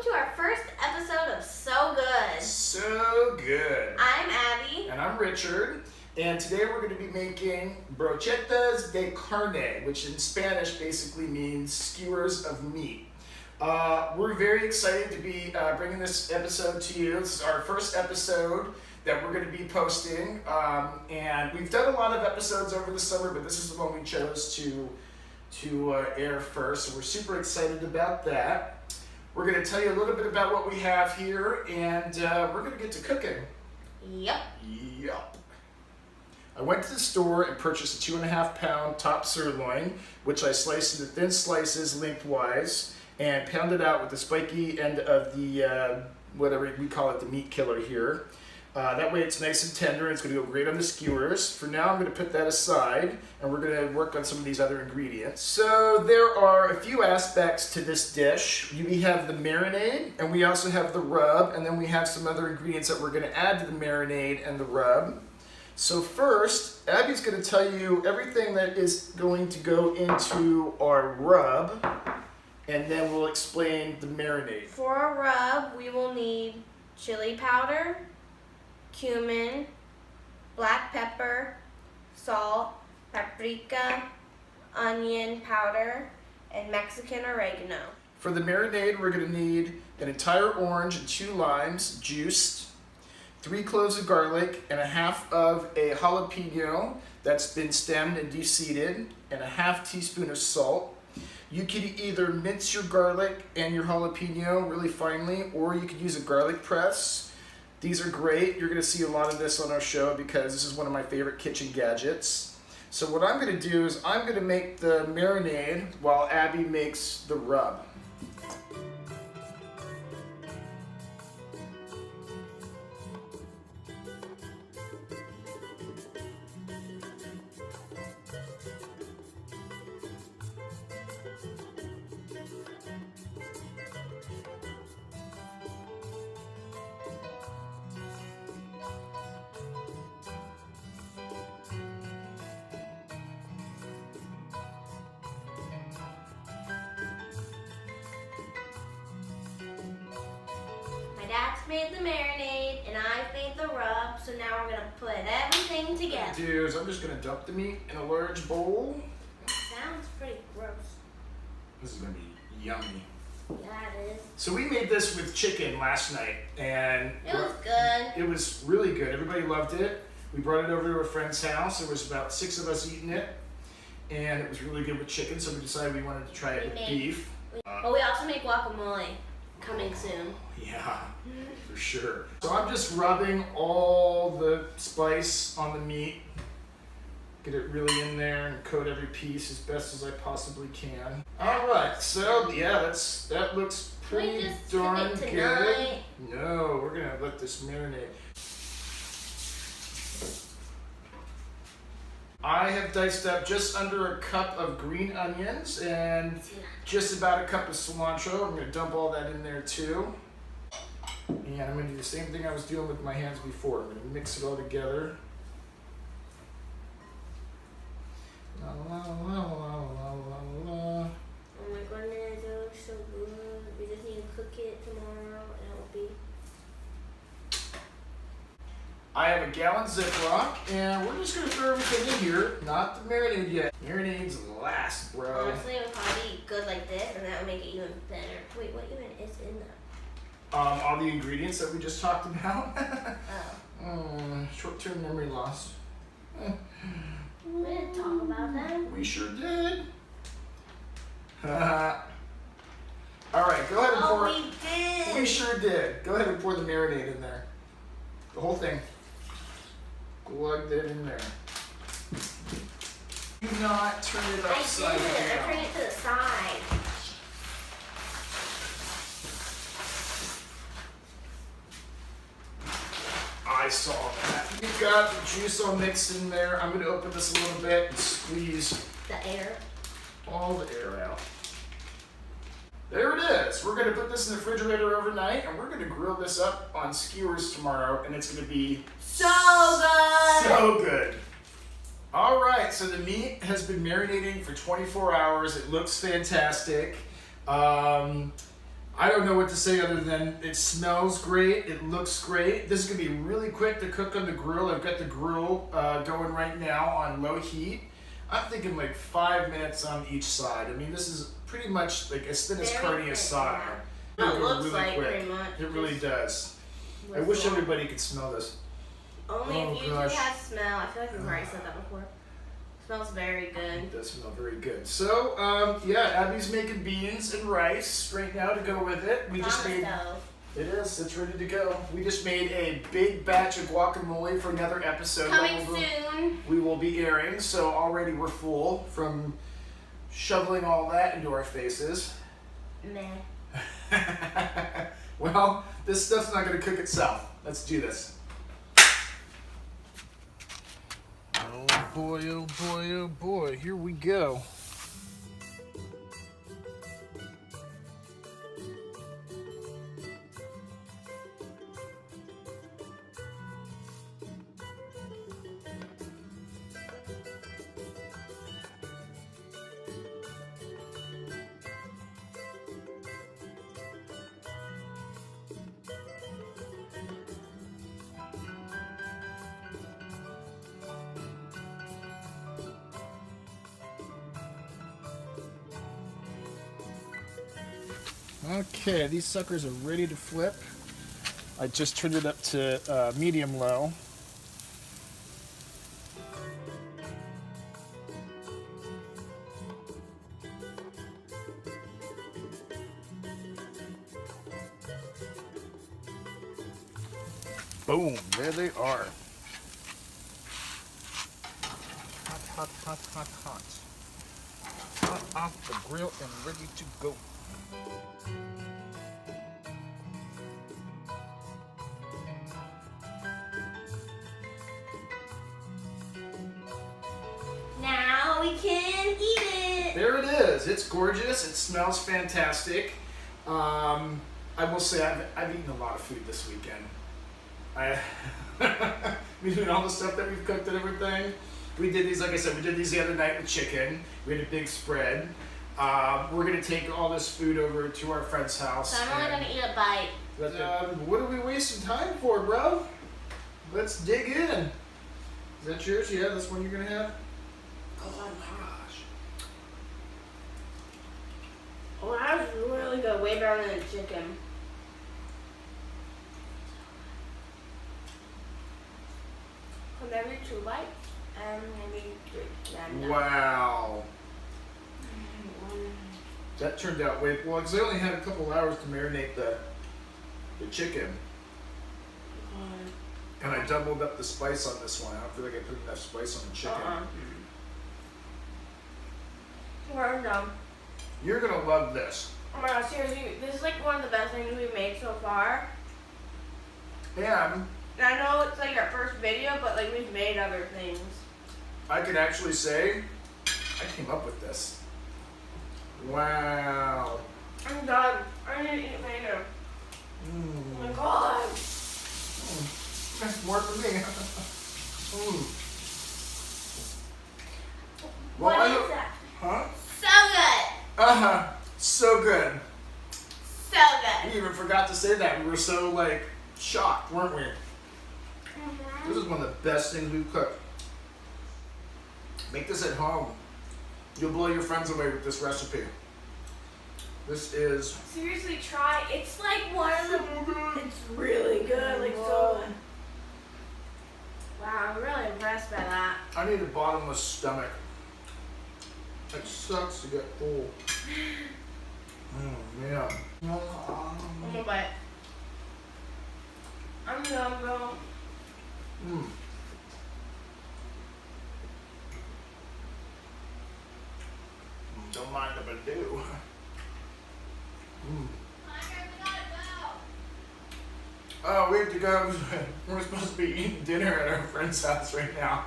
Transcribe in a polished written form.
to our first episode of So Good. So good. I'm Abby. And I'm Richard. And today we're going to be making Brochetas de Carne, which in Spanish basically means skewers of meat. We're very excited to be bringing this episode to you. This is our first episode that we're going to be posting. And we've done a lot of episodes over the summer, but this is the one we chose to air first. So we're super excited about that. We're going to tell you a little bit about what we have here, and we're going to get to cooking. Yep. I went to the store and purchased a 2.5 pound top sirloin, which I sliced into thin slices lengthwise and pounded out with the spiky end of the, whatever we call it, the meat killer here. That way it's nice and tender, and it's going to go great on the skewers. For now, I'm going to put that aside, and we're going to work on some of these other ingredients. So there are a few aspects to this dish. We have the marinade, and we also have the rub, and then we have some other ingredients that we're going to add to the marinade and the rub. So first, Abby's going to tell you everything that is going to go into our rub, and then we'll explain the marinade. For a rub, we will need chili powder, cumin, black pepper, salt, paprika, onion powder, and Mexican oregano. For the marinade, we're going to need an entire orange and 2 limes juiced, 3 cloves of garlic, and 1/2 of a jalapeno that's been stemmed and de-seeded, and 1/2 teaspoon of salt. You could either mince your garlic and your jalapeno really finely, or you could use a garlic press. These are great. You're going to see a lot of this on our show because this is one of my favorite kitchen gadgets. So what I'm going to do is I'm going to make the marinade while Abby makes the rub. Dad's made the marinade, and I've made the rub, so now we're going to put everything together. Dude, I'm just going to dump the meat in a large bowl. Sounds pretty gross. This is going to be yummy. Yeah, it is. So we made this with chicken last night, and It was good. it was really good. Everybody loved it. We brought it over to a friend's house. There was about 6 of us eating it, and it was really good with chicken, so we decided we wanted to try it with beef. But we also make guacamole coming soon. Yeah, for sure. So I'm just rubbing all the spice on the meat. Get it really in there and coat every piece as best as I possibly can. All right, so yeah, that looks Can we pretty just darn cook it good. tonight? No, we're gonna let this marinate. I have diced up just under a cup of green onions and just about a cup of cilantro. I'm gonna dump all that in there too. And I'm gonna do the same thing I was doing with my hands before. I'm gonna mix it all together. La, la, la, la, la, la, la. Oh my goodness, it looks so good. We just need to cook it tomorrow, and it will be. I have a gallon Ziploc, and we're just gonna throw everything in here. Not the marinade yet. Marinade's last, bro. Honestly, it would probably be good like this, and that would make it even better. Wait, what even is in there? All the ingredients that we just talked about. Oh. Short-term memory loss. We didn't talk about that. We sure did. All right, go ahead and pour. Oh, we did. We sure did. Go ahead and pour the marinade in there. The whole thing. Glug that in there. Do not turn it upside down. I turned it to the side. I saw that. We've got the juice all mixed in there. I'm going to open this a little bit and squeeze The air. all the air out. There it is. We're going to put this in the refrigerator overnight, and we're going to grill this up on skewers tomorrow, and it's going to be so good. So good. All right, so the meat has been marinating for 24 hours. It looks fantastic. I don't know what to say other than it smells great, it looks great. This is gonna be really quick to cook on the grill. I've got the grill going right now on low heat. I'm thinking like 5 minutes on each side. I mean, this is pretty much like as thin as carne asada. Yeah. It looks really like quick. pretty much. It really does. I wish everybody could smell this. Only Oh, if you gosh. have smell. I feel like we've already said that before. Smells very good. It does smell very good. So, yeah, Abby's making beans and rice right now to go with it. We just made. It is. It's ready to go. We just made a big batch of guacamole for another episode. Coming soon. We will be airing. So already we're full from shoveling all that into our faces. Meh. Well, this stuff's not going to cook itself. Let's do this. Oh boy, oh boy, oh boy. Here we go. Okay, these suckers are ready to flip. I just turned it up to medium low. Boom, there they are. Hot, hot, hot, hot, hot. Hot off the grill and ready to go. Now we can eat it. There it is. It's gorgeous. It smells fantastic. I will say I've eaten a lot of food this weekend. Between all the stuff that we've cooked and everything. We did these, like I said, we did these the other night with chicken. We had a big spread. We're going to take all this food over to our friend's house. So I'm only going to eat a bite. What are we wasting time for, bro? Let's dig in. Is that yours? Yeah, that's one you're going to have? Oh my gosh. Oh, that was really good. Way better than the chicken. Maybe 2 bites and maybe 3. Wow. That turned out way well because I only had a couple hours to marinate the chicken. And I doubled up the spice on this one. I don't feel like I put enough spice on the chicken. We're done. You're gonna love this. Oh my god, seriously, this is like one of the best things we've made so far. And I know it's like our first video, but like we've made other things. I can actually say I came up with this. Wow. I'm done. I need to eat later. Oh my god. More for me. What Well, is that? Huh? So good. So good. So good. We even forgot to say that. We were so like shocked, weren't we? This is one of the best things we've cooked. Make this at home. You'll blow your friends away with this recipe. This is Seriously, try. It's like one of the. It's really good. Like so good. Wow, I'm really impressed by that. I need a bottomless stomach. It sucks to get full. Yeah. I'm gonna bite. I'm done, bro. Don't mind if I do. Oh, we have to go. We're supposed to be eating dinner at our friend's house right now.